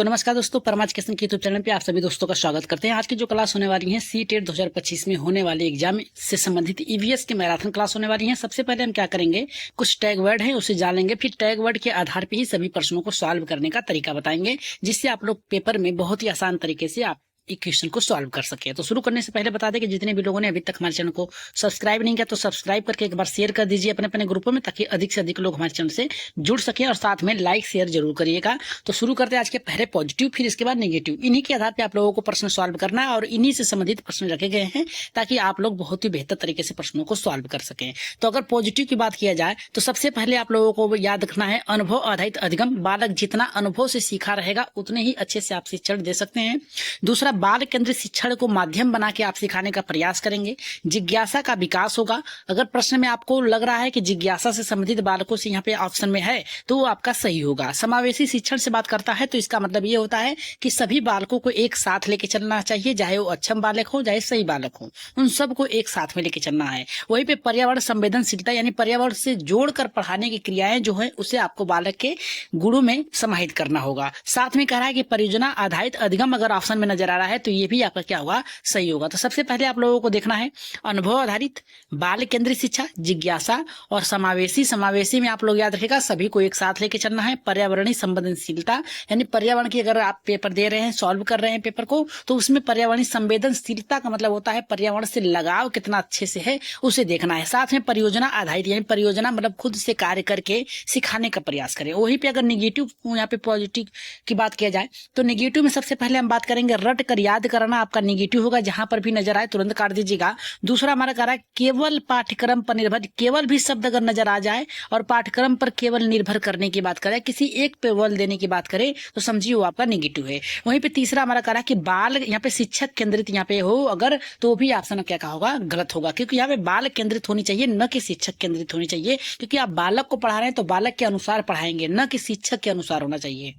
तो नमस्कार दोस्तों, परमा एजुकेशन के यूट्यूब चैनल पे आप सभी दोस्तों का स्वागत करते हैं। आज की जो क्लास होने वाली है सीटेट 2025 में होने वाले एग्जाम से संबंधित ईवीएस की मैराथन क्लास होने वाली है। सबसे पहले हम क्या करेंगे, कुछ टैग वर्ड है उसे जान लेंगे, फिर टैग वर्ड के आधार पर ही सभी प्रश्नों को सॉल्व करने का तरीका बताएंगे, जिससे आप लोग पेपर में बहुत ही आसान तरीके से आप इक्वेशन को सॉल्व कर सके। तो शुरू करने से पहले बता दें कि जितने भी लोगों ने अभी तक हमारे चैनल को सब्सक्राइब नहीं किया तो सब्सक्राइब करके एक बार शेयर कर दीजिए अपने अपने ग्रुपों में, ताकि अधिक से अधिक लोग हमारे चैनल से जुड़ सकें, और साथ में लाइक शेयर जरूर करिएगा। तो शुरू करते हैं आज के पहले पॉजिटिव, फिर इसके बाद नेगेटिव। इन्हीं के आधार पर आप लोगों को प्रश्न सॉल्व करना है और इन्हीं से संबंधित प्रश्न रखे गए हैं ताकि आप लोग बहुत ही बेहतर तरीके से प्रश्नों को सॉल्व कर सकें। तो अगर पॉजिटिव की बात किया जाए तो सबसे पहले आप लोगों को याद रखना है अनुभव आधारित अधिगम। बालक जितना अनुभव से सीखा रहेगा उतने ही अच्छे से आप शिक्षण दे सकते हैं। दूसरा, बाल केंद्रित शिक्षण को माध्यम बना के आप सिखाने का प्रयास करेंगे। जिज्ञासा का विकास होगा। अगर प्रश्न में आपको लग रहा है कि जिज्ञासा से संबंधित बालकों से यहाँ पे ऑप्शन में है तो वो आपका सही होगा। समावेशी शिक्षण से बात करता है तो इसका मतलब ये होता है कि सभी बालकों को एक साथ लेके चलना चाहिए, चाहे वो अक्षम बालक हो चाहे सही बालक हो, उन सबको एक साथ में लेके चलना है। वहीं पे पर्यावरण संवेदनशीलता यानी पर्यावरण से जोड़कर पढ़ाने की क्रियाएं जो है उसे आपको बालक के गुणों में समाहित करना होगा। साथ में कह रहा है कि परियोजना आधारित अधिगम अगर ऑप्शन में नजर आ रहा है तो ये भी आपका क्या होगा, सही होगा। तो सबसे पहले आप लोगों को देखना है अनुभव आधारित, बाल केंद्रित शिक्षा, जिज्ञासा और समावेशी। समावेशी में आप लोग याद रखिएगा सभी को एक साथ लेके चलना है। पर्यावरणीय संवेदनशीलता यानी पर्यावरण की अगर आप पेपर दे रहे हैं, सॉल्व कर रहे हैं पेपर को, तो उसमें पर्यावरणीय संवेदनशीलता का मतलब होता है पर्यावरण से लगाव कितना अच्छे से है उसे देखना है। साथ में परियोजना आधारित यानी परियोजना मतलब खुद से कार्य करके सिखाने का प्रयास करें। वहीं पे अगर निगेटिव यहाँ पे पॉजिटिव की बात किया जाए तो निगेटिव में सबसे पहले हम बात करेंगे रट कर याद करना आपका निगेटिव होगा। जहां पर भी नजर आए तुरंत काट दीजिएगा। दूसरा हमारा कह रहा है केवल पाठ्यक्रम पर निर्भर, केवल भी शब्द अगर नजर आ जाए और पाठ्यक्रम पर केवल निर्भर करने की बात करें, किसी एक पे बल देने की बात करें तो समझिए वो आपका निगेटिव है। वहीं पे तीसरा हमारा कह रहा है कि बाल यहाँ पे शिक्षक केंद्रित यहाँ पे हो अगर, तो भी ऑप्शन क्या कहा होगा, गलत होगा, क्योंकि यहाँ पे बाल केंद्रित होनी चाहिए न कि शिक्षक केंद्रित होनी चाहिए। क्योंकि आप बालक को पढ़ा रहे हैं तो बालक के अनुसार पढ़ाएंगे, न कि शिक्षक के अनुसार होना चाहिए।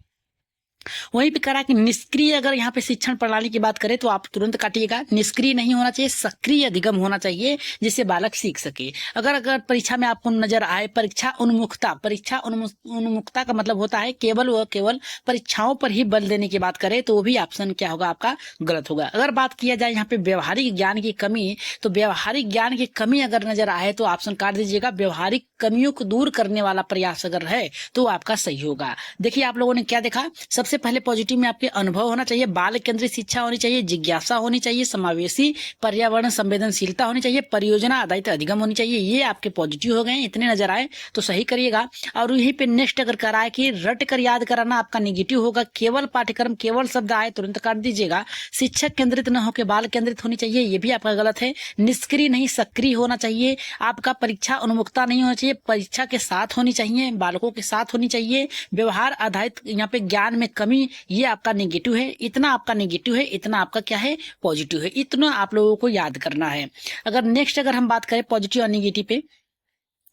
वहीं पे करा कि निष्क्रिय अगर यहाँ पे शिक्षण प्रणाली की बात करें तो आप तुरंत काटिएगा। निष्क्रिय नहीं होना चाहिए, सक्रिय अधिगम होना चाहिए जिससे बालक सीख सके। अगर परीक्षा में आपको नजर आए परीक्षा उन्मुखता, परीक्षा उन्मुखता का मतलब होता है केवल व केवल परीक्षाओं पर ही बल देने की बात करें तो वो भी ऑप्शन क्या होगा, आपका गलत होगा। अगर बात किया जाए यहाँ पे व्यवहारिक ज्ञान की कमी, तो व्यवहारिक ज्ञान की कमी अगर नजर आए तो ऑप्शन काट दीजिएगा। व्यवहारिक कमियों को दूर करने वाला प्रयास अगर है तो आपका सही होगा। देखिए आप लोगों ने क्या देखा, सबसे पहले पॉजिटिव में आपके अनुभव होना चाहिए, बाल केंद्रित शिक्षा होनी चाहिए, जिज्ञासा होनी चाहिए, समावेशी, पर्यावरण संवेदनशीलता होनी चाहिए, परियोजना आधारित अधिगम होनी चाहिए। ये आपके पॉजिटिव हो गए, इतने नजर आए तो सही करिएगा। और यहीं पे नेक्स्ट अगर कराए कि रट कर याद कराना आपका निगेटिव होगा। केवल पाठ्यक्रम केवल शब्द आए तुरंत काट दीजिएगा। शिक्षक केंद्रित न होकर बाल केंद्रित होनी चाहिए, ये भी आपका गलत है। निष्क्रिय नहीं सक्रिय होना चाहिए। आपका परीक्षा उन्मुखता नहीं होना चाहिए, परीक्षा के साथ होनी चाहिए, बालकों के साथ होनी चाहिए। व्यवहार आधारित यहाँ पे ज्ञान में कमी, ये आपका नेगेटिव है। इतना आपका नेगेटिव है, इतना आपका क्या है, पॉजिटिव है। इतना आप लोगों को याद करना है। अगर नेक्स्ट अगर हम बात करें पॉजिटिव और नेगेटिव पे,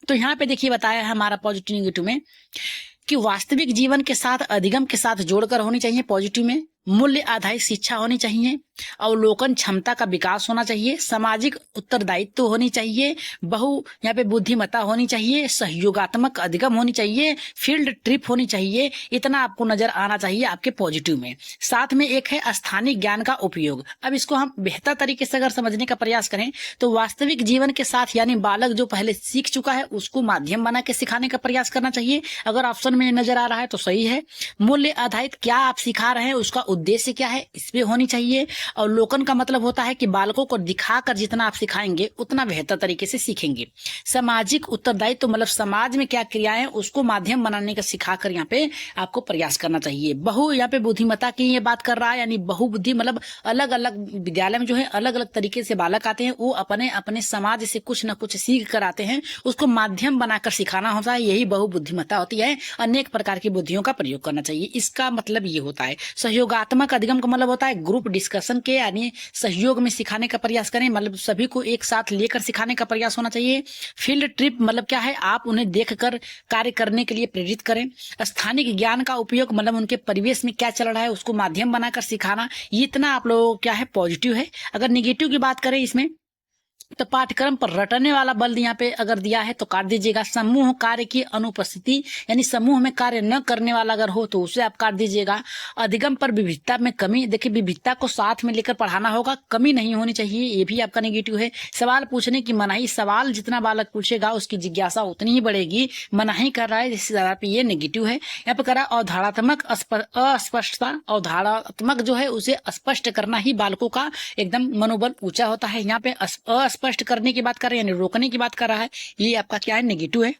तो यहाँ पे देखिए बताया है हमारा पॉजिटिव नेगेटिव में कि वास्तविक जीवन के साथ अधिगम के साथ जोड़कर होनी चाहिए। पॉजिटिव में मूल्य आधारित शिक्षा होनी चाहिए, अवलोकन क्षमता का विकास होना चाहिए, सामाजिक उत्तरदायित्व होनी चाहिए, यहाँ पे बुद्धिमत्ता होनी चाहिए, सहयोगात्मक अधिगम होनी चाहिए, फील्ड ट्रिप होनी चाहिए। इतना आपको नजर आना चाहिए आपके पॉजिटिव में। साथ में एक है स्थानीय ज्ञान का उपयोग। अब इसको हम बेहतर तरीके से अगर समझने का प्रयास करें तो वास्तविक जीवन के साथ यानी बालक जो पहले सीख चुका है उसको माध्यम बना के सिखाने का प्रयास करना चाहिए। अगर ऑप्शन में नजर आ रहा है तो सही है। मूल्य आधारित क्या आप सिखा रहे हैं, उसका उद्देश्य क्या है, इस पे होनी चाहिए। अवलोकन का मतलब होता है कि बालकों को दिखाकर जितना आप सिखाएंगे उतना बेहतर तरीके से सीखेंगे। सामाजिक उत्तरदायित्व तो मतलब समाज में क्या क्रियाएं उसको माध्यम बनाने का सिखाकर यहाँ पे आपको प्रयास करना चाहिए। यहाँ पे बुद्धिमत्ता की ये बात कर रहा है, यानी बहुबुद्धि मतलब अलग अलग विद्यालय में जो है अलग अलग तरीके से बालक आते हैं, वो अपने अपने समाज से कुछ न कुछ सीख कर आते हैं, उसको माध्यम बनाकर सिखाना होता है। यही बहुबुद्धिमत्ता होती है। अनेक प्रकार की बुद्धियों का प्रयोग करना चाहिए, इसका मतलब ये होता है। सहयोगात्मक अधिगम का मतलब होता है ग्रुप डिस्कशन के यानी सहयोग में सिखाने का प्रयास करें, मतलब सभी को एक साथ लेकर सिखाने का प्रयास होना चाहिए। फील्ड ट्रिप मतलब क्या है, आप उन्हें देखकर कार्य करने के लिए प्रेरित करें। स्थानिक ज्ञान का उपयोग मतलब उनके परिवेश में क्या चल रहा है उसको माध्यम बनाकर सिखाना। ये इतना आप लोगों क्या है, पॉजिटिव है। अगर निगेटिव की बात करें इसमें तो पाठ्यक्रम पर रटने वाला बल यहाँ पे अगर दिया है तो काट दीजिएगा। समूह कार्य की अनुपस्थिति यानी समूह में कार्य न करने वाला अगर हो तो उसे आप काट दीजिएगा। अधिगम पर विविधता में कमी, देखिए विविधता को साथ में लेकर पढ़ाना होगा, कमी नहीं होनी चाहिए, ये भी आपका नेगेटिव है। सवाल पूछने की मनाही, सवाल जितना बालक पूछेगा उसकी जिज्ञासा उतनी ही बढ़ेगी, मनाही कर रहा है जिससे ज्यादा पे ये नेगेटिव है। यहाँ पे करा अवधारणात्मक अस्पष्टता, अवधारणात्मक जो है उसे स्पष्ट करना ही बालकों का एकदम मनोबल ऊंचा होता है। यहाँ पे अस्पष्ट करने की बात कर रहे हैं यानी रोकने की बात कर रहा है, ये आपका क्या है, नेगेटिव है।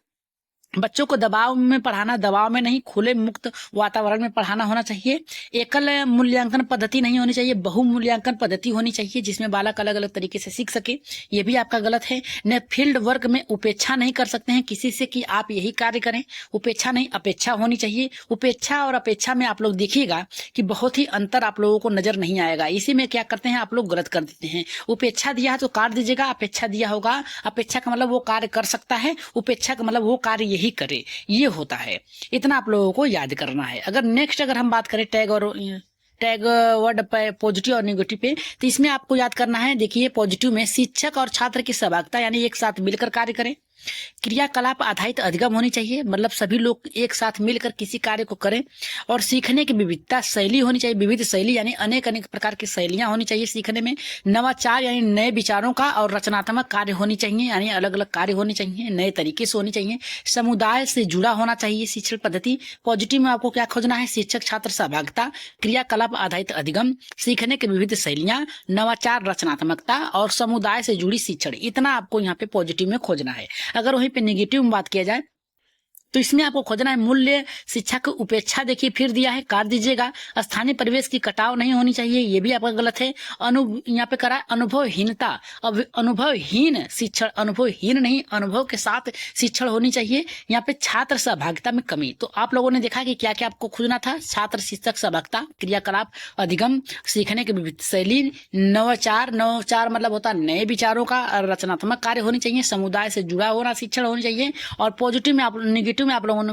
बच्चों को दबाव में पढ़ाना, दबाव में नहीं खुले मुक्त वातावरण में पढ़ाना होना चाहिए। एकल मूल्यांकन पद्धति नहीं होनी चाहिए, बहुमूल्यांकन पद्धति होनी चाहिए जिसमें बालक अलग अलग तरीके से सीख सके, ये भी आपका गलत है। न फील्ड वर्क में उपेक्षा नहीं कर सकते हैं किसी से कि आप यही कार्य करें, उपेक्षा नहीं अपेक्षा होनी चाहिए। उपेक्षा और अपेक्षा में आप लोग देखिएगा कि बहुत ही अंतर आप लोगों को नजर नहीं आएगा, इसी में क्या करते हैं आप लोग गलत कर देते हैं। उपेक्षा दिया है तो काट दीजिएगा, अपेक्षा दिया होगा, अपेक्षा का मतलब वो कार्य कर सकता है, उपेक्षा का मतलब वो कार्य ही करे, ये होता है। इतना आप लोगों को याद करना है। अगर नेक्स्ट अगर हम बात करें टैग वर्ड पॉजिटिव और नेगेटिव पे, तो इसमें आपको याद करना है, देखिए पॉजिटिव में शिक्षक और छात्र की सहभागिता यानी एक साथ मिलकर कार्य करें। क्रियाकलाप आधारित अधिगम होनी चाहिए, मतलब सभी लोग एक साथ मिलकर किसी कार्य को करें। और सीखने की विविधता, शैली होनी चाहिए, विविध शैली यानी अनेक अनेक प्रकार की शैलियां होनी चाहिए सीखने में। नवाचार यानी नए विचारों का और रचनात्मक कार्य होनी चाहिए, यानी अलग अलग कार्य होने चाहिए, नए तरीके से होनी चाहिए। समुदाय से जुड़ा होना चाहिए शिक्षण पद्धति। पॉजिटिव में आपको क्या खोजना है, शिक्षक छात्र सहभागिता, क्रियाकलाप आधारित अधिगम, सीखने की विविध शैलियां, नवाचार, रचनात्मकता और समुदाय से जुड़ी शिक्षण, इतना आपको यहाँ पे पॉजिटिव में खोजना है। अगर वहीं पे नेगेटिव में बात किया जाए तो इसमें आपको खोजना है मूल्य शिक्षा की उपेक्षा, देखिए फिर दिया है, काट दीजिएगा। स्थानीय परिवेश की कटाव नहीं होनी चाहिए, ये भी आपका गलत है। यहाँ पे करा अनुभवहीनता, अब अनुभवहीन शिक्षण, अनुभवहीन नहीं, अनुभव के साथ शिक्षण होनी चाहिए। यहाँ पे छात्र सहभागिता में कमी, तो आप लोगों ने देखा कि क्या क्या आपको खोजना था, छात्र शिक्षक सहभागिता, क्रियाकलाप अधिगम, सीखने की विविध शैली, नवाचार, नवाचार मतलब होता है नए विचारों का, रचनात्मक कार्य होनी चाहिए, समुदाय से जुड़ा होना शिक्षण होनी चाहिए। और पॉजिटिव में आप, नेगेटिव में आप लोगों ने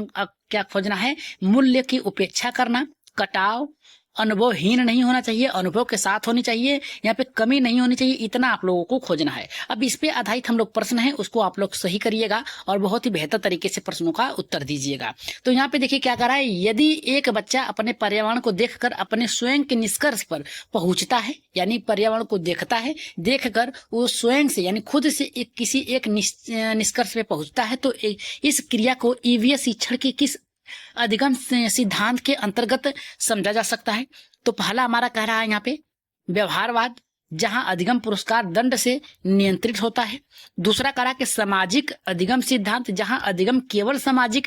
क्या खोजना है, मूल्य की उपेक्षा करना, कटाव, अनुभवहीन नहीं होना चाहिए, अनुभव के साथ होनी चाहिए, यहाँ पे कमी नहीं होनी चाहिए, इतना आप लोगों को खोजना है। अब इस पे आधारित हम लोग प्रश्न है उसको आप लोग सही करिएगा और बहुत ही बेहतर तरीके से प्रश्नों का उत्तर दीजिएगा। तो यहाँ पे देखिए क्या कर रहा है, यदि एक बच्चा अपने पर्यावरण को देखकर अपने स्वयं के निष्कर्ष पर पहुंचता है, यानी पर्यावरण को देखता है, देखकर वो स्वयं से यानी खुद से किसी एक निष्कर्ष पे पहुंचता है, तो इस क्रिया को ईवीएस शिक्षण की किस अधिगम सिद्धांत के अंतर्गत समझा जा सकता है। तो पहला हमारा कह रहा है यहाँ पे व्यवहारवाद, जहां अधिगम पुरस्कार दंड से नियंत्रित होता है। दूसरा करा कि सामाजिक अधिगम सिद्धांत, जहां अधिगम केवल सामाजिक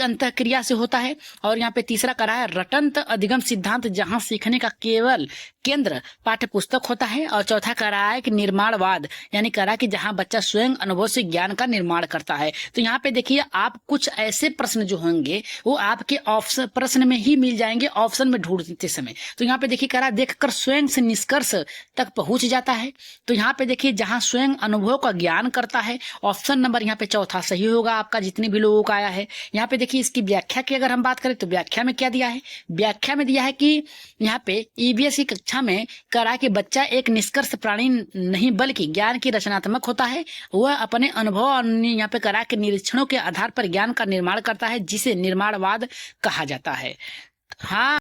अंतःक्रिया से होता है। और यहाँ पे तीसरा करा है रटंत अधिगम सिद्धांत, जहां सीखने का केवल केंद्र पाठ्य पुस्तक होता है। और चौथा करा है कि निर्माणवाद, यानी करा कि जहां बच्चा स्वयं अनुभव से ज्ञान का निर्माण करता है। तो यहाँ पे देखिए आप कुछ ऐसे प्रश्न जो होंगे वो आपके ऑप्शन प्रश्न में ही मिल जाएंगे, ऑप्शन में ढूंढते समय। तो यहाँ पे देखिए करा देखकर स्वयं से निष्कर्ष तक पहुंच जाता है। तो यहाँ पे देखिए जहां स्वयं अनुभव का ज्ञान करता है, ऑप्शन नंबर यहाँ पे चौथा सही होगा आपका, जितने भी लोगों का आया है। यहाँ पे देखिए इसकी व्याख्या की अगर हम बात करें तो व्याख्या में क्या दिया है, व्याख्या में दिया है कि यहाँ पे ईवीएस की कक्षा में करा कि बच्चा एक निष्कर्ष प्राणी नहीं बल्कि ज्ञान की रचनात्मक होता है। वह अपने अनुभव और यहाँ पे करा के निरीक्षणों के आधार पर ज्ञान का निर्माण करता है, जिसे निर्माणवाद कहा जाता है। हाँ,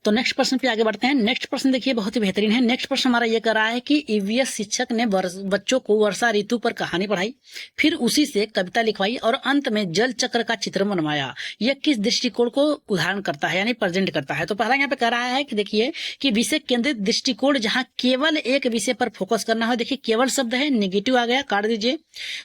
तो नेक्स्ट प्रश्न पे आगे बढ़ते हैं। नेक्स्ट प्रश्न देखिए बहुत ही बेहतरीन है। नेक्स्ट प्रश्न हमारा ये कर रहा है कि ईवीएस शिक्षक ने बच्चों को वर्षा ऋतु पर कहानी पढ़ाई, फिर उसी से कविता लिखवाई और अंत में जल चक्र का चित्र बनवाया। यह किस दृष्टिकोण को उदाहरण करता है यानी प्रेजेंट करता है। तो पहला यहाँ पे कह रहा है कि देखिए कि विषय केंद्रित दृष्टिकोण, जहाँ केवल एक विषय पर फोकस करना हो। देखिए केवल शब्द है, नेगेटिव आ गया, काट दीजिए।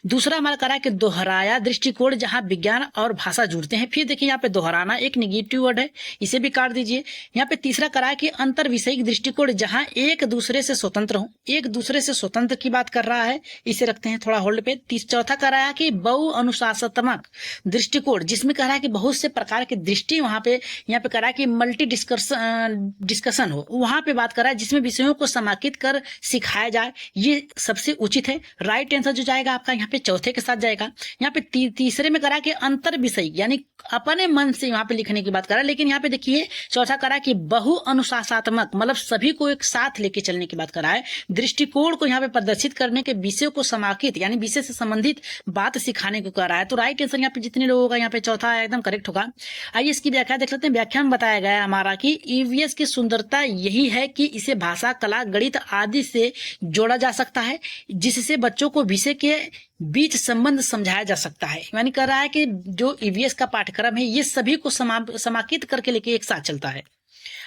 दूसरा हमारा कह रहा है कि दोहराया दृष्टिकोण, जहाँ विज्ञान और भाषा जुड़ते हैं। फिर देखिए यहाँ पे दोहराना एक नेगेटिव वर्ड है, इसे भी काट दीजिए। यहाँ पे तीसरा करा कि अंतर विषयिक दृष्टिकोण, जहां एक दूसरे से स्वतंत्र हो, एक दूसरे से स्वतंत्र की बात कर रहा है, इसे रखते हैं थोड़ा होल्ड पे। चौथा कराया कि बहु अनुशासनात्मक दृष्टिकोण, जिसमें कह रहा है कि बहुत से प्रकार की दृष्टि वहां पे यहाँ पे कह रहा है कि मल्टी डिस्कशन हो, वहां पे बात कर रहा है जिसमें विषयों को समाकित कर सिखाया जाए, ये सबसे उचित है। राइट आंसर जो जाएगा आपका यहाँ पे चौथे के साथ जाएगा। यहाँ पे तीसरे में करा कि अंतर विषय यानी अपने मन से यहाँ पे लिखने की बात करा, लेकिन यहाँ पे देखिए चौथा करा कि बहु अनुशासनात्मक मतलब सभी को एक साथ लेके चलने की बात कर रहा है, दृष्टिकोण को यहाँ पे प्रदर्शित करने के विषयों को समाकित यानी विषय से संबंधित बात सिखाने को कर रहा है। तो राइट आंसर यहाँ पे जितने लोगों का यहाँ पे चौथा है एकदम करेक्ट होगा। आइए इसकी व्याख्या देख लेते हैं। व्याख्या में बताया गया है हमारा कि ईवीएस की सुंदरता यही है कि इसे भाषा, कला, गणित आदि से जोड़ा जा सकता है, जिससे बच्चों को विषय के बीच संबंध समझाया जा सकता है। यानी कह रहा है कि जो ईवीएस का पाठ्यक्रम है ये सभी को समाकित करके लेके एक साथ चलता है।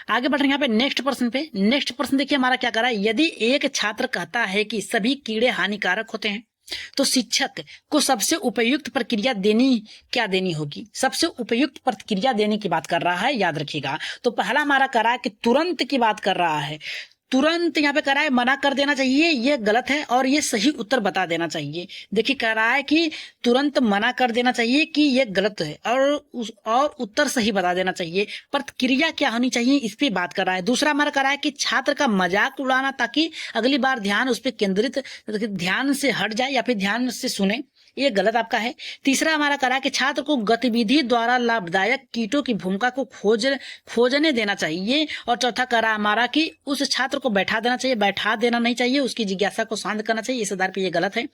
आगे बढ़ रहे हैं यहाँ पे नेक्स्ट प्रश्न पे। नेक्स्ट प्रश्न देखिए हमारा क्या कर रहा है, यदि एक छात्र कहता है कि सभी कीड़े हानिकारक होते हैं तो शिक्षक को सबसे उपयुक्त प्रक्रिया देनी होगी। सबसे उपयुक्त प्रक्रिया देने की बात कर रहा है, याद रखिएगा। तो पहला हमारा कर रहा है कि तुरंत की बात कर रहा है। तुरंत यहाँ पे कह रहा है मना कर देना चाहिए, ये गलत है, और ये सही उत्तर बता देना चाहिए। देखिए कह रहा है कि तुरंत मना कर देना चाहिए कि ये गलत है, और उत्तर सही बता देना चाहिए। प्रतिक्रिया क्या होनी चाहिए इस पे बात कर रहा है। दूसरा हमारा कह रहा है कि छात्र का मजाक उड़ाना ताकि अगली बार ध्यान उस पर केंद्रित, ध्यान से हट जाए या फिर ध्यान से सुने, ये गलत आपका है। तीसरा हमारा कह रहा है कि छात्र को गतिविधि द्वारा लाभदायक कीटों की भूमिका को खोजने देना चाहिए। और चौथा कह रहा है हमारा कि उस छात्र को बैठा देना चाहिए, बैठा देना नहीं चाहिए, उसकी जिज्ञासा को शांत करना चाहिए। इस आधार पे ये गलत है।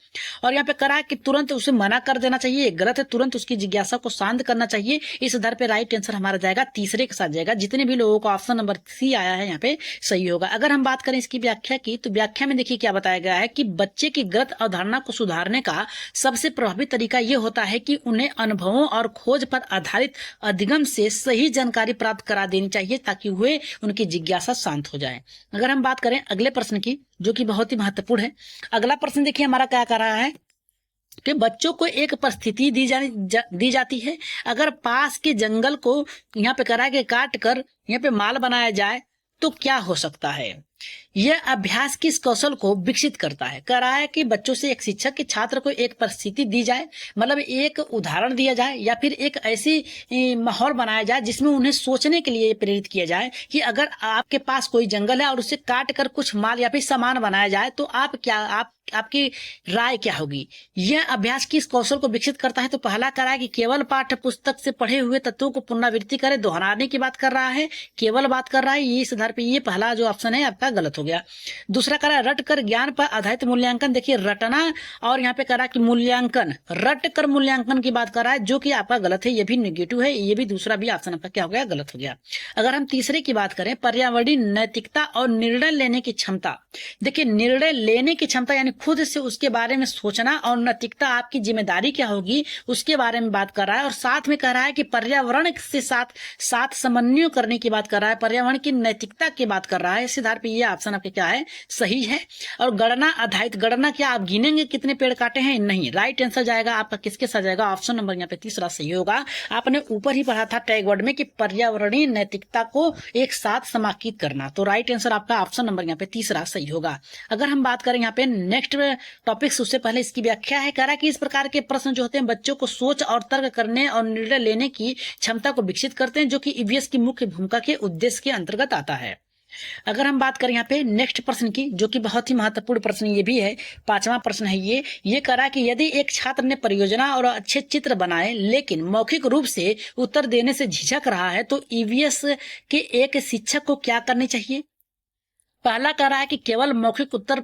और यहाँ पे कह रहा है कि तुरंत उसे मना कर देना चाहिए, गलत है। तुरंत उसकी जिज्ञासा को शांत करना चाहिए। इस आधार पे राइट आंसर हमारा जाएगा तीसरे के साथ जाएगा। जितने भी लोगों को ऑप्शन नंबर सी आया है यहाँ पे सही होगा। अगर हम बात करें इसकी व्याख्या की, तो व्याख्या में देखिए क्या बताया गया है कि बच्चे की गलत अवधारणा को सुधारने का सबसे प्रभावी तरीका यह होता है कि उन्हें अनुभवों और खोज पर आधारित अधिगम से सही जानकारी प्राप्त करा देनी चाहिए ताकि वे उनकी जिज्ञासा शांत हो जाए। अगर हम बात करें अगले प्रश्न की, जो कि बहुत ही महत्वपूर्ण है। अगला प्रश्न देखिए हमारा क्या कर रहा है कि बच्चों को एक परिस्थिति दी जाती है। अगर पास के जंगल को यहाँ पे करा के काट कर यहाँ पे माल बनाया जाए तो क्या हो सकता है। यह अभ्यास किस कौशल को विकसित करता है। कह रहा है कि बच्चों से एक शिक्षक के छात्र को एक परिस्थिति दी जाए, मतलब एक उदाहरण दिया जाए या फिर एक ऐसी माहौल बनाया जाए जिसमें उन्हें सोचने के लिए प्रेरित किया जाए कि अगर आपके पास कोई जंगल है और उसे काट कर कुछ माल या फिर सामान बनाया जाए तो आपकी राय क्या होगी। यह अभ्यास किस कौशल को विकसित करता है। तो पहला कह रहा है कि केवल पाठ्य पुस्तक से पढ़े हुए तत्वों को पुनरावृत्ति करे, दोहराने की बात कर रहा है, केवल बात कर रहा है। ये इस आधार पर ये पहला जो ऑप्शन है आपका गलत हो गया। दूसरा कह रहा है रट कर ज्ञान पर आधारित मूल्यांकन। देखिए रटना और यहाँ पे कह रहा है कि मूल्यांकन, रट कर मूल्यांकन की बात कर रहा है, जो कि आपका गलत है। ये भी नेगेटिव है, ये भी दूसरा भी ऑप्शन आपका क्या हो गया, गलत हो गया। अगर हम तीसरे की बात करें, पर्यावरणीय नैतिकता और निर्णय लेने की क्षमता। देखिए निर्णय लेने की क्षमता यानी खुद से उसके बारे में सोचना, और नैतिकता आपकी जिम्मेदारी क्या होगी उसके बारे में बात कर रहा है। और साथ में कह रहा है कि पर्यावरण से साथ समन्वय करने की बात कर रहा है, पर्यावरण की नैतिकता की बात कर रहा है। इस आधार पर यह ऑप्शन आपके क्या है, सही है। और गणना आधारित, गणना क्या आप गिनेंगे कितने पेड़ काटे हैं, नहीं। राइट आंसर जाएगा आपका किसके साथ जाएगा, ऑप्शन नंबर यहाँ पे तीसरा सही होगा। आपने ऊपर ही पढ़ा था टैग वर्ड में कि पर्यावरणीय नैतिकता को एक साथ समाकित करना, तो राइट आंसर आपका ऑप्शन नंबर यहाँ पे तीसरा सही होगा। अगर हम बात करें यहाँ पे नेक्स्ट टॉपिक, उससे पहले इसकी व्याख्या है। कह रहा है कि इस प्रकार के प्रश्न जो होते हैं बच्चों को सोच और तर्क करने और निर्णय लेने की क्षमता को विकसित करते हैं, जो कि ईवीएस की मुख्य भूमिका के उद्देश्य के अंतर्गत आता है। अगर हम बात करें यहाँ पे नेक्स्ट प्रश्न की, जो कि बहुत ही महत्वपूर्ण प्रश्न ये भी है, पांचवा प्रश्न है ये कह रहा है कि यदि एक छात्र ने परियोजना और अच्छे चित्र बनाए लेकिन मौखिक रूप से उत्तर देने से झिझक रहा है तो ईवीएस के एक शिक्षक को क्या करनी चाहिए। पहला कह रहा है कि केवल मौखिक उत्तर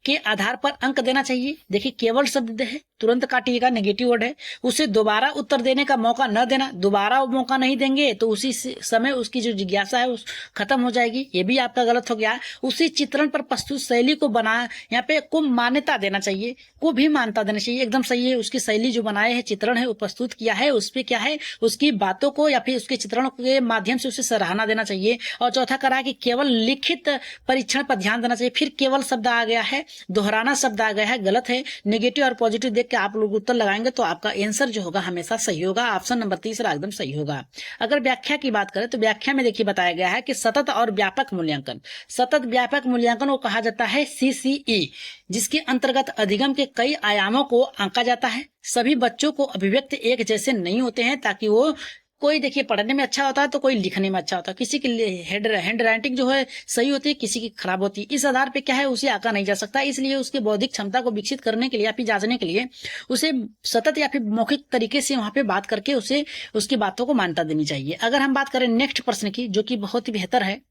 के आधार पर अंक देना चाहिए। देखिए केवल शब्द है, तुरंत काटिएगा, नेगेटिव वर्ड है। उसे दोबारा उत्तर देने का मौका न देना, दोबारा वो मौका नहीं देंगे तो उसी समय उसकी जो जिज्ञासा है उस खत्म हो जाएगी, ये भी आपका गलत हो गया। उसी चित्रण पर प्रस्तुत शैली को बना, यहाँ पे को मान्यता देना चाहिए, को भी मान्यता देना चाहिए, एकदम सही है। उसकी शैली जो बनाए है, चित्रण है वो प्रस्तुत किया है, उस पर क्या है उसकी बातों को या फिर उसके चित्रण के माध्यम से उसे सराहना देना चाहिए। और चौथा कह रहा है कि केवल लिखित परीक्षण पर ध्यान देना चाहिए। फिर केवल शब्द आ गया है, दोहराना शब्द आ गया है, गलत है। नेगेटिव और पॉजिटिव देख के आप लोग उत्तर लगाएंगे तो आपका आंसर जो होगा हमेशा सही होगा, ऑप्शन नंबर तीसरा एकदम सही होगा। अगर व्याख्या की बात करें तो व्याख्या में देखिए बताया गया है कि सतत और व्यापक मूल्यांकन, सतत व्यापक मूल्यांकन को कहा जाता है CCE, जिसके अंतर्गत अधिगम के कई आयामों को आंका जाता है। सभी बच्चों को अभिव्यक्ति एक जैसे नहीं होते हैं ताकि वो कोई देखिए पढ़ने में अच्छा होता है तो कोई लिखने में अच्छा होता है, किसी की हैंड राइटिंग जो है सही होती है, किसी की खराब होती है। इस आधार पे क्या है उसे आंका नहीं जा सकता, इसलिए उसकी बौद्धिक क्षमता को विकसित करने के लिए या फिर जांचने के लिए उसे सतत या फिर मौखिक तरीके से वहां पे बात करके उसे उसकी बातों को मान्यता देनी चाहिए। अगर हम बात करें नेक्स्ट प्रश्न की, जो कि बहुत ही बेहतर है,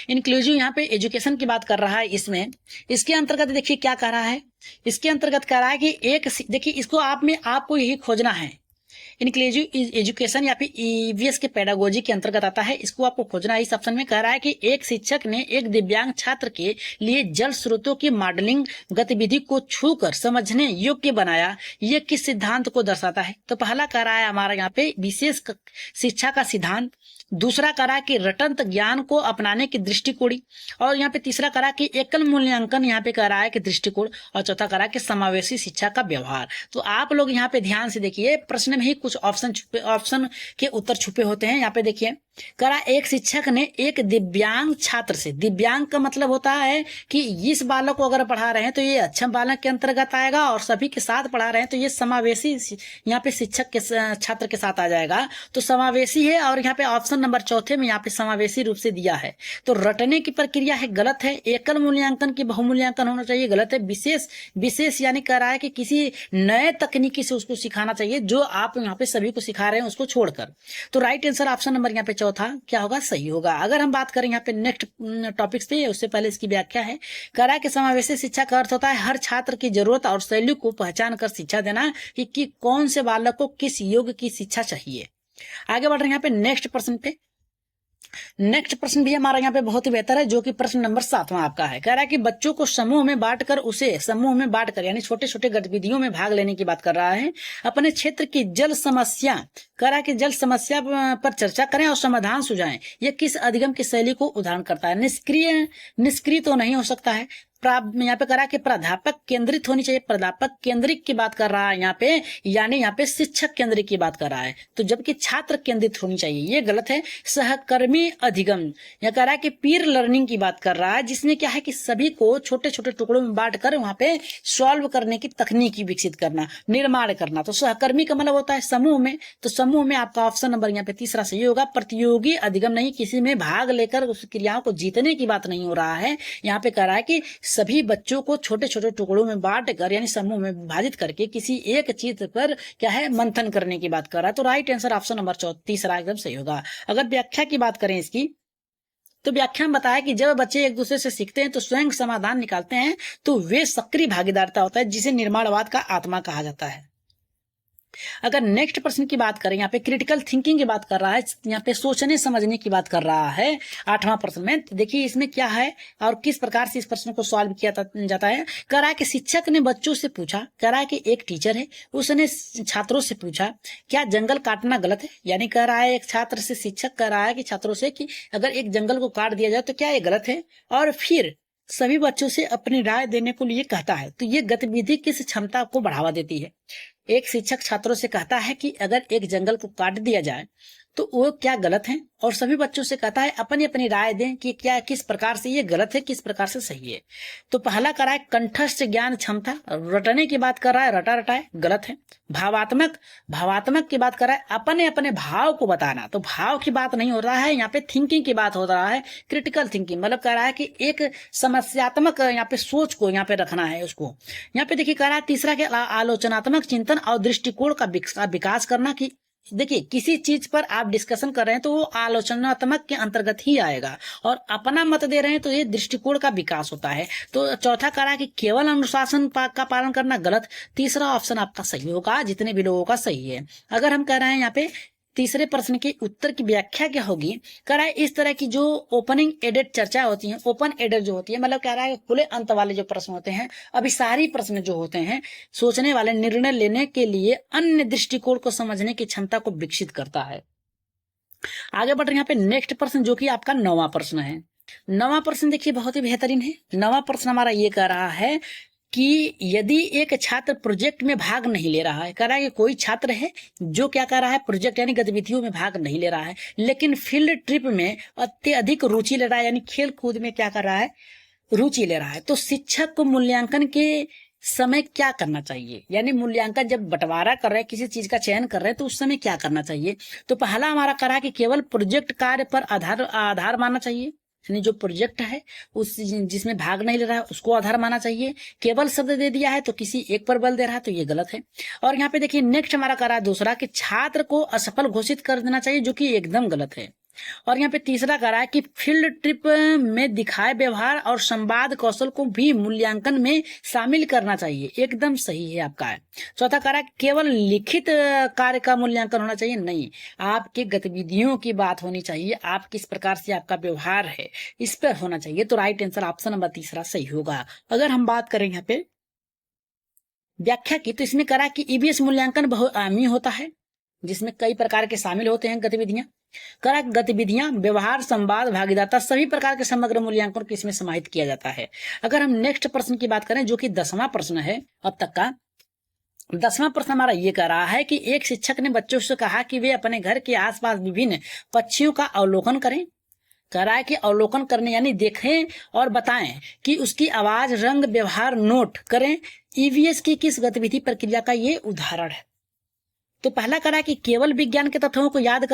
इंक्लूसिव यहाँ पे एजुकेशन की बात कर रहा है। इसमें इसके अंतर्गत देखिए क्या कह रहा है, इसके अंतर्गत कह रहा है कि एक देखिए इसको आप में आपको यही खोजना है, इंक्लूसिव एजुकेशन या फिर ईवीएस के पेडागोजी के अंतर्गत आता है, इसको आपको खोजना है। इस ऑप्शन में कह रहा है कि एक शिक्षक ने एक दिव्यांग छात्र के लिए जल स्रोतों की मॉडलिंग गतिविधि को छूकर समझने योग्य बनाया, यह किस सिद्धांत को दर्शाता है? तो पहला कह रहा है हमारा यहाँ पे विशेष शिक्षा का सिद्धांत, दूसरा करा कि रटंत ज्ञान को अपनाने की दृष्टिकोण, और यहाँ पे तीसरा करा कि एकल मूल्यांकन यहाँ पे कह रहा है कि दृष्टिकोण, और चौथा करा कि समावेशी शिक्षा का व्यवहार। तो आप लोग यहाँ पे ध्यान से देखिए, प्रश्न में ही कुछ ऑप्शन के उत्तर छुपे होते हैं। यहाँ पे देखिए करा एक शिक्षक ने एक दिव्यांग छात्र से, दिव्यांग का मतलब होता है कि इस बालक को अगर पढ़ा रहे हैं तो ये अक्षम बालक के अंतर्गत आएगा, और सभी के साथ पढ़ा रहे हैं तो ये समावेशी यहाँ पे शिक्षक के छात्र के साथ आ जाएगा, तो समावेशी है। और यहाँ पे ऑप्शन नंबर चौथे में यहाँ पे समावेशी रूप से दिया है। तो रटने की प्रक्रिया है, गलत है। एकल मूल्यांकन की बहुमूल्यांकन होना चाहिए, गलत है। विशेष यानी कह रहा है कि किसी नए तकनीकी से उसको सिखाना चाहिए, जो आप यहाँ पे सभी को सिखा रहे हैं उसको छोड़कर। तो राइट आंसर ऑप्शन नंबर यहाँ पे चौथा क्या होगा, सही होगा। अगर हम बात करें यहाँ पे नेक्स्ट टॉपिक्स पे, उससे पहले इसकी व्याख्या है। कह रहा है कि समावेशी शिक्षा का अर्थ होता है हर छात्र की जरूरत और शैली को पहचान कर शिक्षा देना कि कौन से बालक को किस योग की शिक्षा चाहिए। आगे बढ़ रहे हैं यहाँ पे नेक्स्ट प्रश्न पे। नेक्स्ट प्रश्न भी हमारा यहाँ पे बहुत ही बेहतर है, जो कि प्रश्न नंबर 7वां आपका है। कह रहा है कि बच्चों को समूह में बांटकर यानी छोटे छोटे गतिविधियों में भाग लेने की बात कर रहा है। अपने क्षेत्र की जल समस्या, कह रहा है कि जल समस्या पर चर्चा करें और समाधान सुझाएं। यह किस अधिगम की शैली को उदाहरण करता है? निष्क्रिय तो नहीं हो सकता है। यहाँ पे करा कि प्राध्यापक केंद्रित होनी चाहिए, प्राध्यापक केंद्रित की बात कर रहा है यहाँ पे, यानी यहाँ पे शिक्षक केंद्रित की बात कर रहा है, तो जबकि छात्र केंद्रित होनी चाहिए, ये गलत है। सहकर्मी अधिगम, यह कह रहा है कि पीर लर्निंग की बात कर रहा है, जिसमें क्या है कि सभी को छोटे छोटे टुकड़ों में बांटकर वहां पे सॉल्व करने की तकनीकी विकसित करना, निर्माण करना। तो सहकर्मी का मतलब होता है समूह में, तो समूह में आपका ऑप्शन नंबर यहाँ पे तीसरा सही होगा। प्रतियोगी अधिगम नहीं, किसी में भाग लेकर उस क्रियाओं को जीतने की बात नहीं हो रहा है। यहाँ पे कह रहा है कि सभी बच्चों को छोटे छोटे टुकड़ों में बांटकर यानी समूह में विभाजित करके किसी एक चीज पर क्या है मंथन करने की बात कर रहा है। तो राइट आंसर ऑप्शन नंबर तीसरा एकदम सही होगा। अगर व्याख्या की बात करें इसकी, तो व्याख्या में बताया कि जब बच्चे एक दूसरे से सीखते हैं तो स्वयं समाधान निकालते हैं, तो वे सक्रिय भागीदारिता होता है, जिसे निर्माणवाद का आत्मा कहा जाता है। अगर नेक्स्ट प्रश्न की बात करें, यहाँ पे क्रिटिकल थिंकिंग की बात कर रहा है, यहाँ पे सोचने समझने की बात कर रहा है 8वां प्रश्न में। देखिए इसमें क्या है और किस प्रकार से इस प्रश्न को सॉल्व किया जाता है। कह रहा है कि शिक्षक ने बच्चों से पूछा, कह रहा है कि एक टीचर है उसने छात्रों से पूछा क्या जंगल काटना गलत है। यानी कह रहा है एक छात्र से शिक्षक कह रहा है कि छात्रों से कि अगर एक जंगल को काट दिया जाए तो क्या ये गलत है, और फिर सभी बच्चों से अपनी राय देने को लिए कहता है। तो ये गतिविधि किस क्षमता को बढ़ावा देती है? एक शिक्षक छात्रों से कहता है कि अगर एक जंगल को काट दिया जाए तो वो क्या गलत है, और सभी बच्चों से कहता है अपनी अपनी राय दें कि क्या किस प्रकार से ये गलत है, किस प्रकार से सही है। तो पहला कर रहा है कंठस्थ ज्ञान क्षमता, रटने की बात कर रहा है, रटा रटाए गलत है। भावात्मक की बात कर रहा है, अपने अपने भाव को बताना, तो भाव की बात नहीं हो रहा है, यहाँ पे थिंकिंग की बात हो रहा है। क्रिटिकल थिंकिंग मतलब कह रहा है कि एक समस्यात्मक यहाँ पे सोच को यहाँ पे रखना है उसको। यहाँ पे देखिए कह रहा है तीसरा के आलोचनात्मक चिंतन और दृष्टिकोण का विकास करना। कि देखिए किसी चीज पर आप डिस्कशन कर रहे हैं तो वो आलोचनात्मक के अंतर्गत ही आएगा, और अपना मत दे रहे हैं तो ये दृष्टिकोण का विकास होता है। तो चौथा कह रहा है कि केवल अनुशासन का पालन करना गलत। तीसरा ऑप्शन आपका सही होगा, जितने भी लोगों का सही है। अगर हम कह रहे हैं यहाँ पे तीसरे प्रश्न के उत्तर की व्याख्या क्या होगी, कह रहा है इस तरह की जो ओपनिंग एडेड चर्चा होती है, ओपन एडेड जो होती है मतलब कह रहा है खुले अंत वाले जो प्रश्न होते हैं, अभिसारी प्रश्न जो होते हैं, सोचने वाले निर्णय लेने के लिए अन्य दृष्टिकोण को समझने की क्षमता को विकसित करता है। आगे बढ़ रहे हैं यहाँ पे नेक्स्ट प्रश्न, जो कि आपका 9वां प्रश्न है। 9वां प्रश्न देखिए बहुत ही बेहतरीन है। 9वां प्रश्न हमारा ये कह रहा है कि यदि एक छात्र प्रोजेक्ट में भाग नहीं ले रहा है, कह रहा है कि कोई छात्र है जो क्या कर रहा है, प्रोजेक्ट यानी गतिविधियों में भाग नहीं ले रहा है, लेकिन फील्ड ट्रिप में अत्यधिक रुचि ले रहा है, यानी खेल कूद में क्या कर रहा है, रुचि ले रहा है, तो शिक्षक को मूल्यांकन के समय क्या करना चाहिए, यानी मूल्यांकन जब बंटवारा कर रहे हैं, किसी चीज का चयन कर रहे हैं, तो उस समय क्या करना चाहिए। तो पहला हमारा करा कि केवल प्रोजेक्ट कार्य पर आधार मानना चाहिए, यानी जो प्रोजेक्ट है उस जिसमें भाग नहीं ले रहा है उसको आधार मानना चाहिए। केवल शब्द दे दिया है तो किसी एक पर बल दे रहा है, तो ये गलत है। और यहाँ पे देखिए नेक्स्ट हमारा करा दूसरा कि छात्र को असफल घोषित कर देना चाहिए, जो कि एकदम गलत है। और यहाँ पे तीसरा करा है कि फील्ड ट्रिप में दिखाए व्यवहार और संवाद कौशल को भी मूल्यांकन में शामिल करना चाहिए, एकदम सही है आपका है। चौथा करा केवल लिखित कार्य का मूल्यांकन होना चाहिए, नहीं, आपके गतिविधियों की बात होनी चाहिए, आप किस प्रकार से आपका व्यवहार है इस पर होना चाहिए। तो राइट आंसर ऑप्शन नंबर तीसरा सही होगा। अगर हम बात करें यहाँ पे व्याख्या की, तो इसमें करा कि ईवीएस मूल्यांकन बहुआयामी होता है, जिसमें कई प्रकार के शामिल होते हैं गतिविधियां। करा गतिविधियां, व्यवहार, संवाद, भागीदारता, सभी प्रकार के समग्र मूल्यांकन को इसमें समाहित किया जाता है। अगर हम नेक्स्ट प्रश्न की बात करें, जो कि 10वां प्रश्न है अब तक का, 10वां प्रश्न हमारा ये कह रहा है कि एक शिक्षक ने बच्चों से कहा कि वे अपने घर के आसपास विभिन्न पक्षियों का अवलोकन करें। कह रहा है कि अवलोकन करने यानी देखें और बताएं कि उसकी आवाज, रंग, व्यवहार नोट करें। ईवीएस की किस गतिविधि प्रक्रिया का ये उदाहरण है। तो पहला करा कि केवल विज्ञान के तथ्यों को याद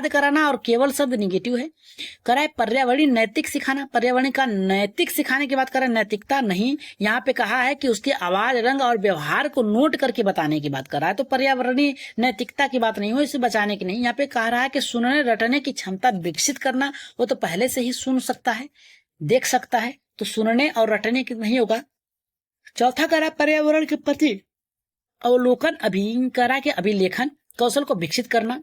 कराना और केवल शब्द निगेटिव है। करा है पर्यावरणीय नैतिक सिखाना, पर्यावरण का नैतिक सिखाने की बात करें, नैतिकता नहीं। यहाँ पे कहा है कि उसके आवाज, रंग और व्यवहार को नोट करके बताने की बात कर रहा है, तो पर्यावरणीय नैतिकता की बात नहीं हो, इसे बचाने की नहीं। यहाँ पे कह रहा है कि सुनने रटने की क्षमता विकसित करना, वो तो पहले से ही सुन सकता है, देख सकता है, तो सुनने और रटने की नहीं होगा। चौथा करा पर्यावरण के प्रति अवलोकन, करा के अभिलेखन कौशल को विकसित करना।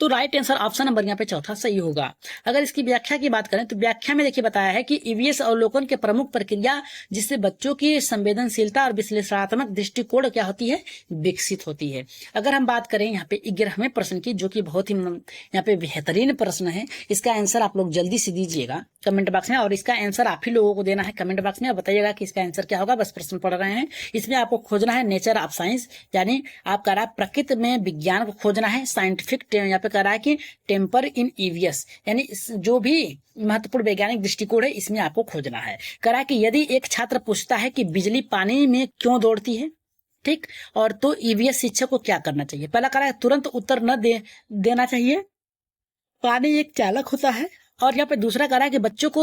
तो राइट आंसर ऑप्शन नंबर यहाँ पे चौथा सही होगा। अगर इसकी व्याख्या की बात करें, तो व्याख्या में देखिए बताया है कि ईवीएस अवलोकन के प्रमुख प्रक्रिया जिससे बच्चों की संवेदनशीलता और विश्लेषणात्मक दृष्टिकोण क्या होती है, विकसित होती है। अगर हम बात करें यहाँ पे 11वें प्रश्न की, जो कि बहुत ही यहाँ पे बेहतरीन प्रश्न है, इसका आंसर आप लोग जल्दी से दीजिएगा कमेंट बॉक्स में, और इसका आंसर आप ही लोगों को देना है कमेंट बॉक्स में, और बताइएगा कि इसका आंसर क्या होगा। बस प्रश्न पढ़ रहे हैं, इसमें आपको खोजना है नेचर ऑफ साइंस, यानी आप कह रहा है प्रकृति में विज्ञान को खोजना है। साइंटिफिक यहाँ पे कह रहा है कि टेम्पर इन ईवीएस, यानी जो भी महत्वपूर्ण वैज्ञानिक दृष्टिकोण है इसमें आपको खोजना है। कह रहा है कि यदि एक छात्र पूछता है कि बिजली पानी में क्यों दौड़ती है, ठीक, और तो ईवीएस शिक्षक को क्या करना चाहिए। पहला कह रहा है तुरंत उत्तर न देना चाहिए, पानी एक चालक होता है। और यहाँ पे दूसरा कह रहा है कि बच्चों को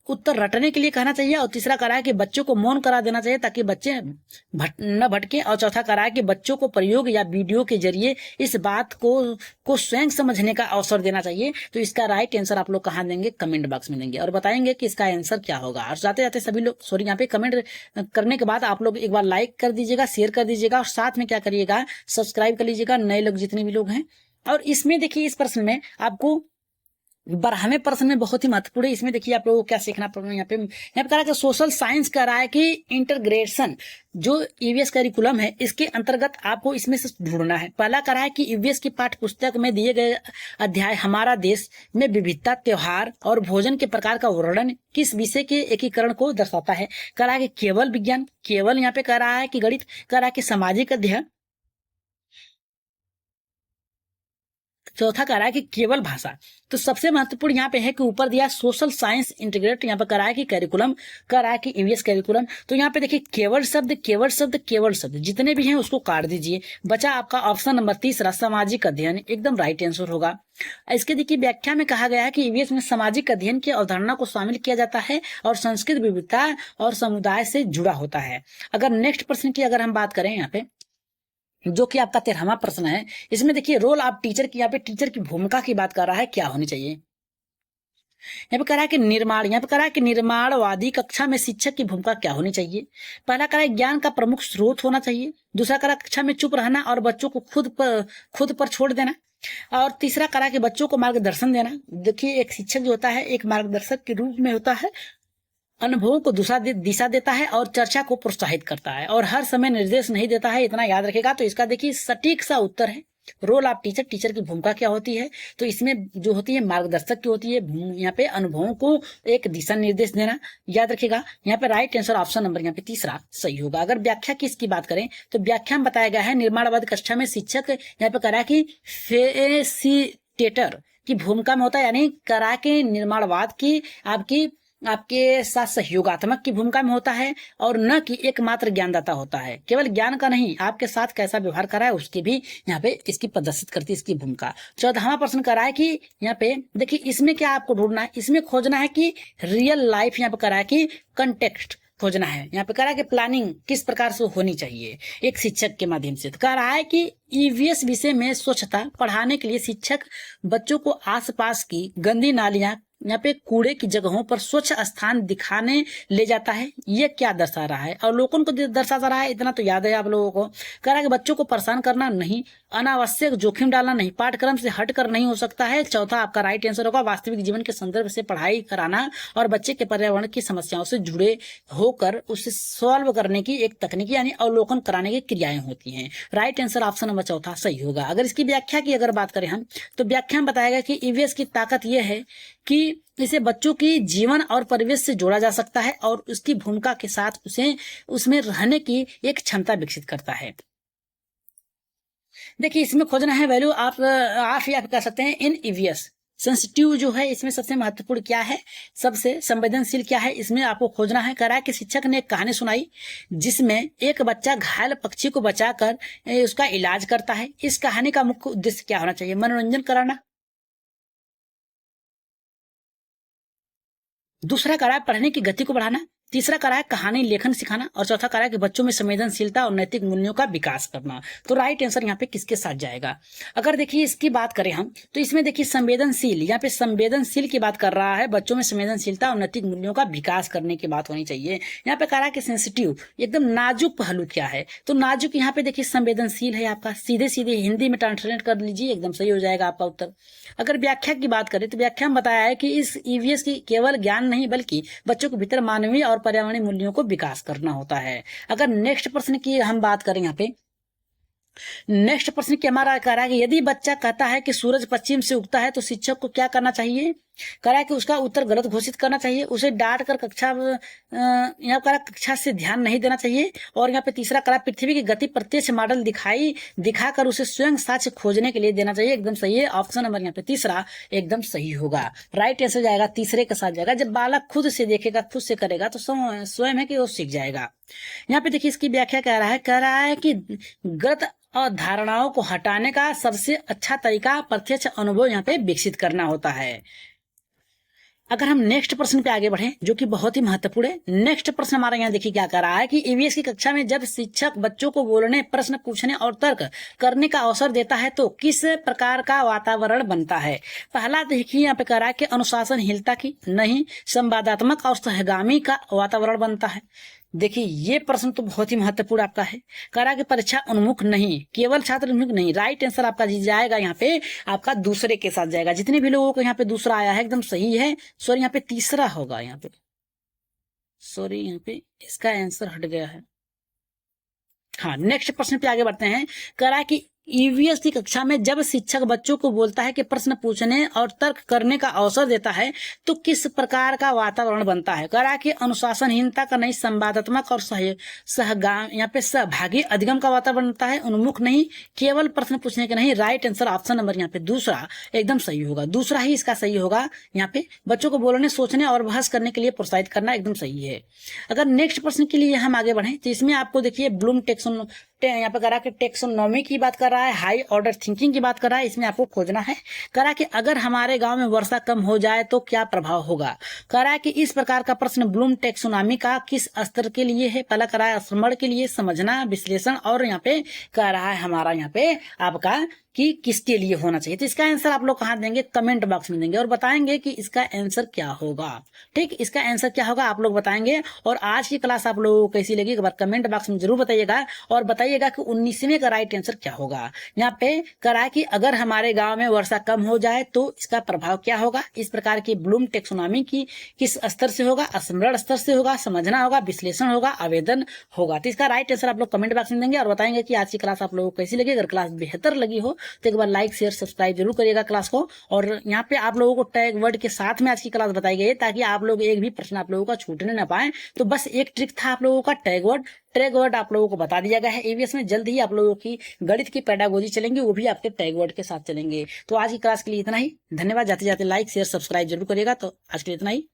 उत्तर रटने के लिए कहना चाहिए, और तीसरा कह रहा है कि बच्चों को मौन करा देना चाहिए ताकि बच्चे न भटके, और चौथा कह रहा है कि बच्चों को प्रयोग या वीडियो के जरिए इस बात को स्वयं समझने का अवसर देना चाहिए। तो इसका राइट आंसर आप लोग कहाँ देंगे, कमेंट बॉक्स में देंगे और बताएंगे कि इसका आंसर क्या होगा। और जाते जाते सभी लोग यहाँ पे कमेंट करने के बाद आप लोग एक बार लाइक कर दीजिएगा, शेयर कर दीजिएगा, और साथ में क्या करिएगा, सब्सक्राइब कर लीजिएगा, नए लोग जितने भी लोग हैं। और इसमें देखिए इस प्रश्न में आपको 12वें प्रश्न में बहुत ही महत्वपूर्ण है, इसमें देखिए आप लोगों को क्या सीखना पड़ेगा। यहाँ पे कह रहा है कि सोशल साइंस कह रहा है कि इंटीग्रेशन जो ईवीएस करिकुलम है इसके अंतर्गत आपको इसमें से ढूंढना है। पहला कह रहा है कि ईवीएस की पाठ्य पुस्तक में दिए गए अध्याय हमारा देश में विविधता, त्योहार और भोजन के प्रकार का वर्णन किस विषय के एकीकरण को दर्शाता है। कह रहा है कि केवल विज्ञान, केवल यहाँ पे कह रहा है कि गणित, कह रहा है कि सामाजिक अध्ययन, चौथा कह रहा है कि केवल भाषा। तो सबसे महत्वपूर्ण यहाँ पे है कि ऊपर दिया सोशल साइंस इंटीग्रेट, यहाँ पे कह रहा है कि करिकुलम, कह रहा है कि ईवीएस करिकुलम। तो यहाँ पे देखिए केवल शब्द जितने भी हैं उसको काट दीजिए, बचा आपका ऑप्शन नंबर तीसरा सामाजिक अध्ययन, एकदम राइट आंसर होगा। इसके देखिए व्याख्या में कहा गया है कि ईवीएस में सामाजिक अध्ययन की अवधारणा को शामिल किया जाता है और संस्कृत विविधता और समुदाय से जुड़ा होता है। अगर नेक्स्ट प्रश्न की अगर हम बात करें यहाँ पे, जो कि आपका 13वां प्रश्न है, इसमें देखिए रोल ऑफ टीचर की, यहाँ पे टीचर की भूमिका की बात कर रहा है, क्या होनी चाहिए। यहाँ पे कह रहा है कि निर्माण, यहाँ पे कह रहा है कि निर्माणवादी कक्षा में शिक्षक की भूमिका क्या होनी चाहिए। पहला कह रहा है ज्ञान का प्रमुख स्रोत होना चाहिए, दूसरा कह रहा है कक्षा में चुप रहना और बच्चों को खुद पर छोड़ देना, और तीसरा कह रहा है कि बच्चों को मार्गदर्शन देना। देखिए एक शिक्षक जो होता है एक मार्गदर्शक के रूप में होता है, अनुभवों को दिशा देता है और चर्चा को प्रोत्साहित करता है, और हर समय निर्देश नहीं देता है, इतना याद रखेगा। तो इसका देखिए सटीक सा उत्तर है रोल ऑफ टीचर, टीचर की भूमिका क्या होती है। तो इसमें जो होती है मार्गदर्शक की होती है, यहाँ पे अनुभवों को एक दिशा निर्देश देना, याद रखेगा। यहाँ पे राइट आंसर ऑप्शन नंबर यहाँ पे तीसरा सही होगा। अगर व्याख्या की इसकी बात करें तो व्याख्या में बताया गया है निर्माणवाद कक्षा में शिक्षक यहाँ पे कह रहा है कि फैसिलिटेटर की भूमिका में होता है, यानी करा के निर्माणवाद की आपकी आपके साथ सहयोगात्मक की भूमिका में होता है और न कि एकमात्र ज्ञानदाता होता है। केवल ज्ञान का नहीं, आपके साथ कैसा व्यवहार करा है उसकी भी यहाँ पे इसकी प्रदर्शित करती है इसकी भूमिका। 14वां प्रश्न करा है कि यहाँ पे देखिए इसमें क्या आपको ढूंढना है, इसमें खोजना है कि रियल लाइफ, यहाँ पे करा है कि कंटेक्स्ट खोजना है। यहाँ पे कह रहा है कि प्लानिंग किस प्रकार से होनी चाहिए एक शिक्षक के माध्यम से। तो कह रहा है कि ईवीएस विषय में स्वच्छता पढ़ाने के लिए शिक्षक बच्चों को आसपास की गंदी नालियां, यहाँ पे कूड़े की जगहों पर स्वच्छ स्थान दिखाने ले जाता है। ये क्या दर्शा रहा है? अवलोकन को दर्शा रहा है। इतना तो याद है आप लोगों को। कह रहा है कि बच्चों को परेशान करना नहीं, अनावश्यक जोखिम डालना नहीं, पाठ्यक्रम से हटकर नहीं हो सकता है। चौथा आपका राइट आंसर होगा, वास्तविक जीवन के संदर्भ से पढ़ाई कराना और बच्चे के पर्यावरण की समस्याओं से जुड़े होकर उसे सॉल्व करने की एक तकनीकी यानी अवलोकन कराने की क्रियाएं होती हैं। राइट आंसर ऑप्शन नंबर चौथा सही होगा। अगर इसकी व्याख्या की अगर बात करें हम, तो व्याख्या में बताया गया कि ईवीएस की ताकत यह है कि इसे बच्चों की जीवन और परिवेश से जोड़ा जा सकता है और उसकी भूमिका के साथ उसे उसमें रहने की एक क्षमता विकसित करता है। देखिए इसमें खोजना है वैल्यू आप कह सकते हैं इन ईवीएस। सेंसिटिव जो है इसमें सबसे महत्वपूर्ण क्या है, सबसे संवेदनशील क्या है, इसमें आपको खोजना है। कह रहा है कि शिक्षक ने एक कहानी सुनाई जिसमें एक बच्चा घायल पक्षी को बचाकर उसका इलाज करता है। इस कहानी का मुख्य उद्देश्य क्या होना चाहिए? मनोरंजन कराना। दूसरा करा है पढ़ने की गति को बढ़ाना। तीसरा करा है कहानी लेखन सिखाना। और चौथा करा है कि बच्चों में संवेदनशीलता और नैतिक मूल्यों का विकास करना। तो राइट आंसर यहाँ पे किसके साथ जाएगा? अगर देखिए इसकी बात करें हम, तो इसमें देखिए संवेदनशील, यहाँ पे संवेदनशील की बात कर रहा है। बच्चों में संवेदनशीलता और नैतिक मूल्यों का विकास करने की बात होनी चाहिए। यहाँ पे कह रहा है कि सेंसिटिव, एकदम नाजुक पहलू क्या है? तो नाजुक यहाँ पे देखिए संवेदनशील है आपका। सीधे सीधे हिंदी में ट्रांसलेट कर लीजिए, एकदम सही हो जाएगा आपका उत्तर। अगर व्याख्या की बात करें तो व्याख्या में बताया है कि इस ईवीएस की केवल ज्ञान नहीं बल्कि बच्चों के भीतर मानवीय और पर्यावरणीय मूल्यों को विकास करना होता है। अगर नेक्स्ट प्रश्न की हम बात करें, यहाँ पे नेक्स्ट प्रश्न की हमारा कह रहा है कि यदि बच्चा कहता है कि सूरज पश्चिम से उगता है तो शिक्षक को क्या करना चाहिए? कह रहा है कि उसका उत्तर गलत घोषित करना चाहिए, उसे डांट कर यहाँ पर कक्षा से ध्यान नहीं देना चाहिए। और यहाँ पे तीसरा करा पृथ्वी की गति प्रत्यक्ष मॉडल दिखाकर उसे स्वयं साक्ष्य खोजने के लिए देना चाहिए। एकदम सही है, ऑप्शन नंबर यहाँ पे तीसरा एकदम सही होगा। राइट आंसर जाएगा तीसरे के साथ जाएगा। जब बालक खुद से देखेगा, खुद से करेगा तो स्वयं है कि वो सीख जाएगा। यहाँ पे देखिए इसकी व्याख्या कह रहा है कि गलत और धारणाओं को हटाने का सबसे अच्छा तरीका प्रत्यक्ष अनुभव यहाँ पे विकसित करना होता है। अगर हम नेक्स्ट प्रश्न पे आगे बढ़े, जो कि बहुत ही महत्वपूर्ण है। नेक्स्ट प्रश्न हमारा यहाँ देखिए क्या कर रहा है कि ईवीएस की कक्षा में जब शिक्षक बच्चों को बोलने, प्रश्न पूछने और तर्क करने का अवसर देता है तो किस प्रकार का वातावरण बनता है? पहला देखिए यहाँ पे कह रहा है कि अनुशासनहीनता की नहीं, संवादात्मक और सहगामी का वातावरण बनता है। देखिए ये प्रश्न तो बहुत ही महत्वपूर्ण आपका है। कह रहा है कि परीक्षा उन्मुख नहीं, केवल छात्र उन्मुख नहीं। राइट आंसर आपका जाएगा यहाँ पे आपका दूसरे के साथ जाएगा। जितने भी लोगों को यहाँ पे दूसरा आया है एकदम सही है। सॉरी यहाँ पे तीसरा होगा, यहाँ पे सॉरी यहाँ पे इसका आंसर हट गया है। हाँ, नेक्स्ट प्रश्न पे आगे बढ़ते हैं। कह रहा है कि ईवीएस की कक्षा में जब शिक्षक बच्चों को बोलता है कि प्रश्न पूछने और तर्क करने का अवसर देता है तो किस प्रकार का वातावरण बनता है? कह रहा है कि अनुशासनहीनता का नहीं, संवादात्मक और यहाँ पे सहभागी अधिगम का वातावरण बनता है। उन्मुख नहीं, केवल प्रश्न पूछने का नहीं। राइट आंसर ऑप्शन नंबर यहाँ पे दूसरा एकदम सही होगा। दूसरा ही इसका सही होगा। यहाँ पे बच्चों को बोलने, सोचने और बहस करने के लिए प्रोत्साहित करना एकदम सही है। अगर नेक्स्ट प्रश्न के लिए हम आगे बढ़े तो इसमें आपको देखिए ब्लूम यहाँ पे करा कि टेक्सोनॉमी की बात कर रहा है, हाई ऑर्डर थिंकिंग की बात कर रहा है। इसमें आपको खोजना है। करा कि अगर हमारे गांव में वर्षा कम हो जाए तो क्या प्रभाव होगा? करा कि इस प्रकार का प्रश्न ब्लूम टेक्सोनॉमी का किस स्तर के लिए है? पहला करा है स्मरण के लिए, समझना, विश्लेषण, और यहाँ पे कह रहा है हमारा यहाँ पे आपका कि किसके लिए होना चाहिए। तो इसका आंसर आप लोग कहाँ देंगे? कमेंट बॉक्स में देंगे और बताएंगे कि इसका आंसर क्या होगा। ठीक, इसका आंसर क्या होगा आप लोग बताएंगे। और आज की क्लास आप लोगों को कैसी लगी एक बार कमेंट बॉक्स में जरूर बताइएगा और बताइएगा कि 19वें का राइट आंसर क्या होगा। यहाँ पे करा कि अगर हमारे गांव में वर्षा कम हो जाए तो इसका प्रभाव क्या होगा। इस प्रकार की ब्लूम टेक्सोनॉमी की किस स्तर से होगा? स्मरण स्तर से होगा, समझना होगा, विश्लेषण होगा, आवेदन होगा। तो इसका राइट आंसर आप लोग कमेंट बॉक्स में देंगे और बताएंगे कि आज की क्लास आप लोगों को कैसी लगी। अगर क्लास बेहतर लगी हो तो एक बार लाइक, शेयर, सब्सक्राइब जरूर करिएगा क्लास को। और यहाँ पे आप लोगों को टैग वर्ड के साथ में आज की क्लास बताई गई है ताकि आप लोग एक भी प्रश्न आप लोगों का छूटने ना पाए। तो बस एक ट्रिक था आप लोगों का, टैग वर्ड आप लोगों को बता दिया गया है। ईवीएस में जल्द ही आप लोगों की गणित की पेडागोजी चलेंगे, वो भी आपके टैग वर्ड के साथ चलेंगे। तो आज की क्लास के लिए इतना ही। धन्यवाद। जाते जाते लाइक, शेयर, सब्सक्राइब जरूर करिएगा। तो आज के लिए इतना ही।